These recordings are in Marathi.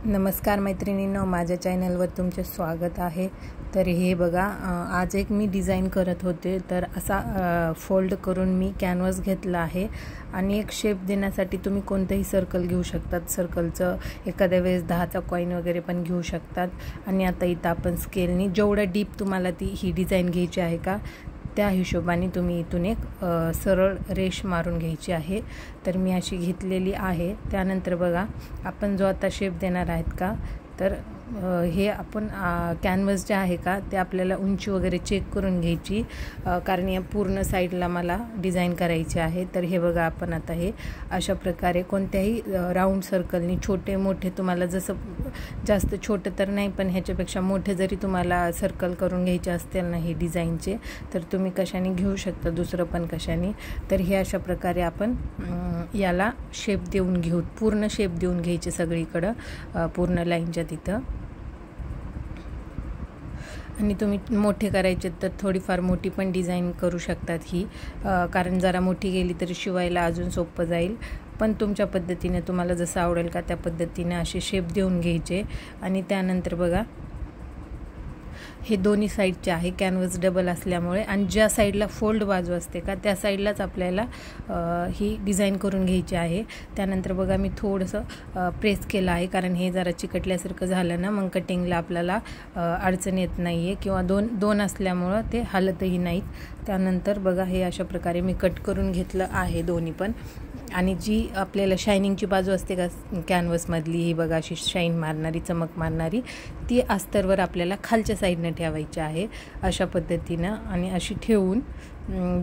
नमस्कार मैत्रिणींनो, माझ्या चॅनलवर तुमचे स्वागत आहे। तर हे बघा, आज एक मी डिझाईन करत होते। तर असा फोल्ड करून मी कॅनव्हास घेतला आहे आणि एक शेप देण्यासाठी तुम्ही कोणतेही सर्कल घेऊ शकतात। सर्कलचं एखाद्या वेळेस 10चा कॉइन वगैरे पण घेऊ शकतात। आणि आता इथं आपण स्केलनी जेवढा डीप तुम्हाला ही डिझाईन घ्यायची आहे का त्या हिशोबाने तुम्ही इथून एक सरळ रेष मारून घ्यायची आहे। तर मी अशी घेतलेली आहे। त्यानंतर बघा, आपण जो आता शेप देणार आहेत का, तर हे आपण कॅनव्हास जे आहे का ते आपल्याला उंची वगैरे चेक करून घ्यायची, कारण या पूर्ण साईडला मला डिझाईन करायची आहे। तर हे बघा, आपण आता हे अशा प्रकारे कोणत्याही राऊंड सर्कलनी छोटे मोठे, तुम्हाला जसं जास्त छोटे तर नाही पण ह्याच्यापेक्षा मोठे जरी तुम्हाला सर्कल करून घ्यायचे असतील ना हे डिझाईनचे, तर तुम्ही कशाने घेऊ शकता, दुसरं पण कशाने। तर हे अशा प्रकारे आपण याला शेप देऊन घेऊ, पूर्ण शेप देऊन घ्यायचे सगळीकडं पूर्ण लाईनच्या तिथं। आणि तुम्ही मोठे करायचे तर थोडीफार मोठी पण डिझाईन करू शकतात ही, कारण जरा मोठी गेली तरी शिवायला अजून सोपं जाईल। पण तुमच्या पद्धतीने तुम्हाला जसं आवडेल का त्या पद्धतीने असे शेप देऊन घ्यायचे। आणि त्यानंतर बघा, हे दोन्ही साईडचे आहे, कॅनव्हास डबल असल्यामुळे, आणि ज्या साईडला फोल्ड बाजू असते का त्या साईडलाच आपल्याला ही डिझाईन करून घ्यायची आहे। त्यानंतर बघा, मी थोडंसं प्रेस केलं आहे, कारण हे जरा चिकटल्यासारखं झालं ना मग कटिंगला आपल्याला अडचण येत नाही आहे, किंवा दोन असल्यामुळं ते हलतही नाहीत। त्यानंतर बघा, हे अशा प्रकारे मी कट करून घेतलं आहे दोन्ही पण। आणि जी आपल्याला शायनिंगची बाजू असते का कॅनव्हासमधली, ही बघा अशी शाईन मारणारी, चमक मारणारी, ती अस्तरवर आपल्याला खालच्या साईडनं ठेवायची आहे अशा पद्धतीनं। आणि अशी ठेवून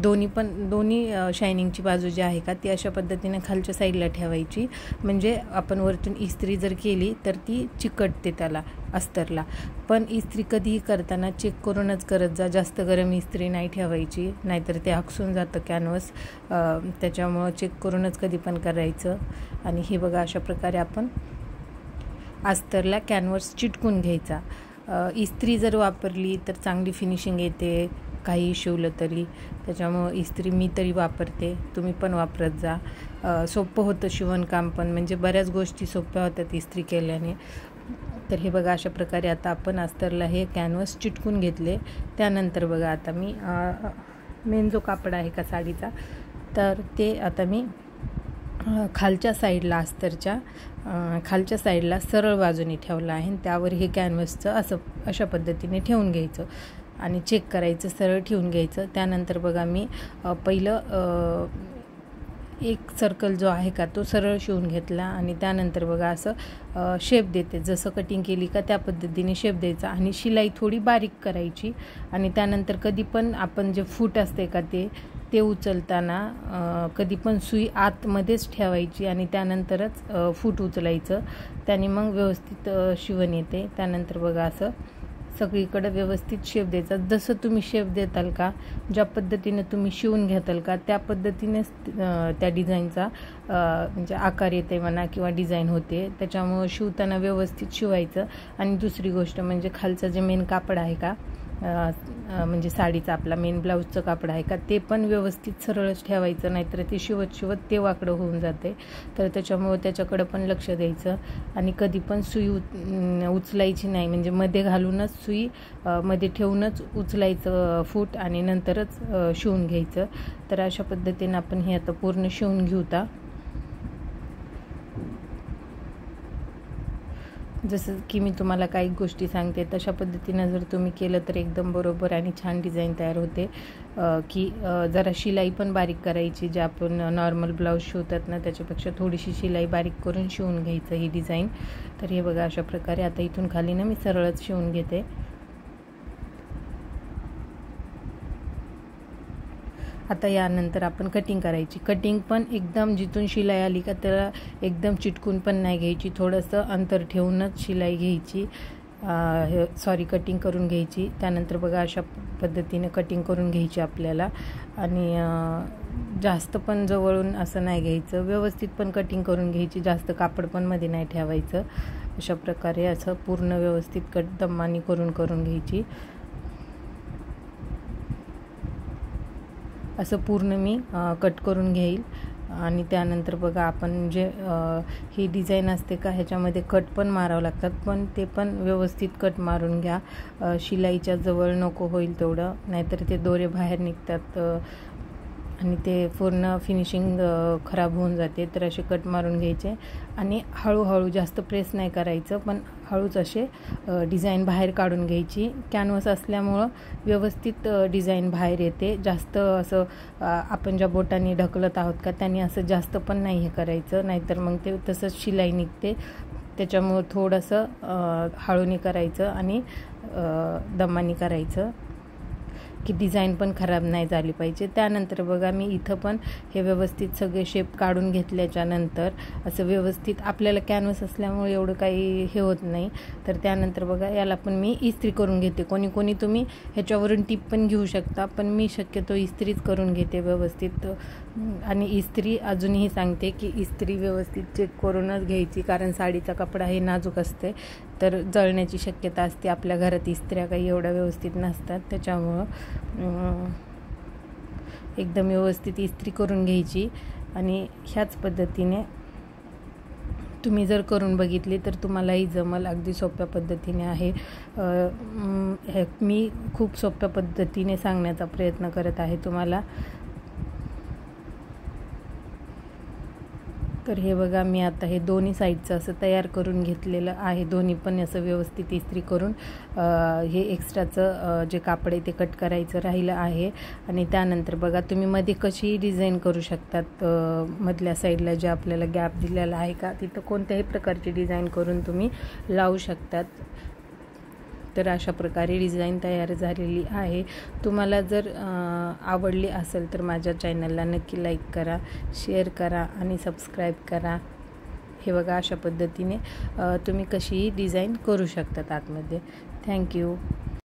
दोन्ही शायनिंगची बाजू जी आहे का ती अशा पद्धतीने खालच्या साईडला ठेवायची, म्हणजे आपण वरतून इस्त्री जर केली तर ती चिकटते त्याला अस्तरला। पण इस्त्री कधीही करताना चेक करूनच करत जा, जास्त गरम इस्त्री नाही ठेवायची, नाहीतर ते आकसून जातं कॅनव्हास, त्याच्यामुळं चेक करूनच कधी पण करायचं। आणि हे बघा, अशा प्रकारे आपण अस्तरला कॅनव्हास चिटकून घ्यायचा। इस्त्री जर वापरली तर चांगली फिनिशिंग येते काही शिवलं तरी, त्याच्यामुळं इस्त्री मी तरी वापरते, तुम्ही पण वापरत जा। सोपं होतं शिवणकाम पण, म्हणजे बऱ्याच गोष्टी सोप्या होतात इस्त्री केल्याने। तर हे बघा, अशा प्रकारे आता आपण अस्तरला हे कॅनव्हास चिटकून घेतले। त्यानंतर बघा, आता मी मेन जो कापड आहे का साडीचा, तर ते आता मी खालच्या साईडला, अस्तरच्या खालच्या साईडला सरळ बाजूने ठेवलं आहे। त्यावर हे कॅनव्हासचं अशा पद्धतीने ठेवून घ्यायचं आणि चेक करायचं, सरळ ठेवून घ्यायचं। त्यानंतर बघा, मी पहिलं एक सर्कल जो आहे का तो सरळ शिवून घेतला, आणि त्यानंतर बघा असं शेप देते, जसं कटिंग केली का त्या पद्धतीने शेप द्यायचा, आणि शिलाई थोडी बारीक करायची। आणि त्यानंतर कधी पण आपण जे फूट असते का ते उचलताना कधी पण सुई आतमध्येच ठेवायची आणि त्यानंतरच फूट उचलायचं, त्याने मग व्यवस्थित शिवण येते। त्यानंतर बघा, असं सगळीकडे व्यवस्थित शेप द्यायचा। जसं तुम्ही शेप देताल का, ज्या पद्धतीने तुम्ही शिवून घेताल का त्या पद्धतीनेच त्या डिझाईनचा म्हणजे आकार येते म्हणा, किंवा डिझाईन होते। त्याच्यामुळं शिवताना व्यवस्थित शिवायचं। आणि दुसरी गोष्ट म्हणजे खालचं जे मेन कापड आहे का, म्हणजे साडीचा आपला मेन ब्लाऊजचं कापड आहे का, ते पण व्यवस्थित सरळच ठेवायचं, नाहीतर ते शिवत ते वाकडं होऊन जाते। तर त्याच्यामुळं त्याच्याकडं पण लक्ष द्यायचं। आणि कधी पण सुई उचलायची नाही, म्हणजे मध्ये घालूनच सुई मध्ये ठेवूनच उचलायचं फूट, आणि नंतरच शिवून घ्यायचं। तर अशा पद्धतीने आपण हे आता पूर्ण शिवून घेऊता। जसं की मी तुम्हाला काही गोष्टी सांगते, तशा पद्धतीनं जर तुम्ही केलं तर एकदम बरोबर आणि छान डिझाईन तयार होते। की जरा शिलाई पण बारीक करायची, जे आपण नॉर्मल ब्लाऊज शिवतात ना त्याच्यापेक्षा थोडीशी शिलाई बारीक करून शिवून घ्यायचं ही डिझाईन। तर हे बघा, अशा प्रकारे आता इथून खाली ना मी सरळच शिवून घेते। आता यानंतर आपण कटिंग करायची। कटिंग पण एकदम जिथून शिलाई आली का त्याला एकदम चिटकून पण नाही घ्यायची, थोडंसं अंतर ठेवूनच शिलाई घ्यायची, कटिंग करून घ्यायची। त्यानंतर बघा, अशा पद्धतीने कटिंग करून घ्यायची आपल्याला। आणि जास्त पण जवळून असं नाही घ्यायचं, व्यवस्थित पण कटिंग करून घ्यायची, जास्त कापड पण मध्ये नाही ठेवायचं। अशा प्रकारे असं पूर्ण व्यवस्थित दमानी करून घ्यायची। असं पूर्ण मी कट करून घेईल। आणि त्यानंतर बघा आपण जे ही डिझाईन असते का ह्याच्यामध्ये कट पण मारावं लागतात, पण ते पण व्यवस्थित कट मारून घ्या. शिलाईच्या जवळ नको होईल तेवढं, नाहीतर ते दोरे बाहेर निघतात आणि ते पूर्ण फिनिशिंग खराब होऊन जाते. तर असे कट मारून घ्यायचे आणि हळूहळू, जास्त प्रेस नाही करायचं, पण हळूच असे डिझाईन बाहेर काढून घ्यायची. कॅनव्हास असल्यामुळं व्यवस्थित डिझाईन बाहेर येते. जास्त असं आपण ज्या बोटांनी ढकलत आहोत का त्यांनी असं जास्त पण नाही हे करायचं, नाहीतर मग ते तसंच शिलाई निघते. त्याच्यामुळं थोडंसं हळूनी करायचं आणि दमानी करायचं की डिझाईन पण खराब नाही झाली पाहिजे. त्यानंतर बघा मी इथं पण हे व्यवस्थित सगळे शेप काढून घेतल्याच्या नंतर असं व्यवस्थित, आपल्याला कॅनव्हास असल्यामुळे एवढं काही हे होत नाही. तर त्यानंतर बघा याला पण मी इस्त्री करून घेते. कोणी कोणी तुम्ही ह्याच्यावरून टिप पण घेऊ शकता, पण मी शक्यतो इस्त्रीच करून घेते व्यवस्थित. आणि इस्त्री अजूनही सांगते की इस्त्री व्यवस्थित चेक करूनच घ्यायची, कारण साडीचा कपडा हे नाजूक असते, तर जळण्याची शक्यता असते. आपल्या घरात इस्त्र्या काही एवढ्या व्यवस्थित नसतात, त्याच्यामुळं एकदम व्यवस्थित इस्त्री करून घ्यायची. आणि ह्याच पद्धतीने तुम्ही जर करून बघितली तर तुम्हालाही जमल. अगदी सोप्या पद्धतीने आहे. मी खूप सोप्या पद्धतीने सांगण्याचा प्रयत्न करत आहे तुम्हाला. तर हे बघा मी आता हे दोन्ही साईडचं असं तयार करून घेतलेलं आहे. दोन्ही पण असं व्यवस्थित इस्त्री करून हे एक्स्ट्राचं जे कापड आहे ते कट करायचं राहिलं आहे. आणि त्यानंतर बघा तुम्ही मध्ये कशीही डिझाईन करू शकतात. मधल्या साईडला जे आपल्याला गॅप दिलेला आहे का तिथं कोणत्याही प्रकारची डिझाईन करून तुम्ही लावू शकतात. तर अशा प्रकारे डिझाईन तयार झालेली आहे. तुम्हाला जर आवडली असेल तर माझ्या चॅनलला नक्की लाईक करा, शेअर करा आणि सबस्क्राईब करा. हे बघा अशा पद्धतीने तुम्ही कशीही डिझाईन करू शकतात आतमध्ये. थँक्यू.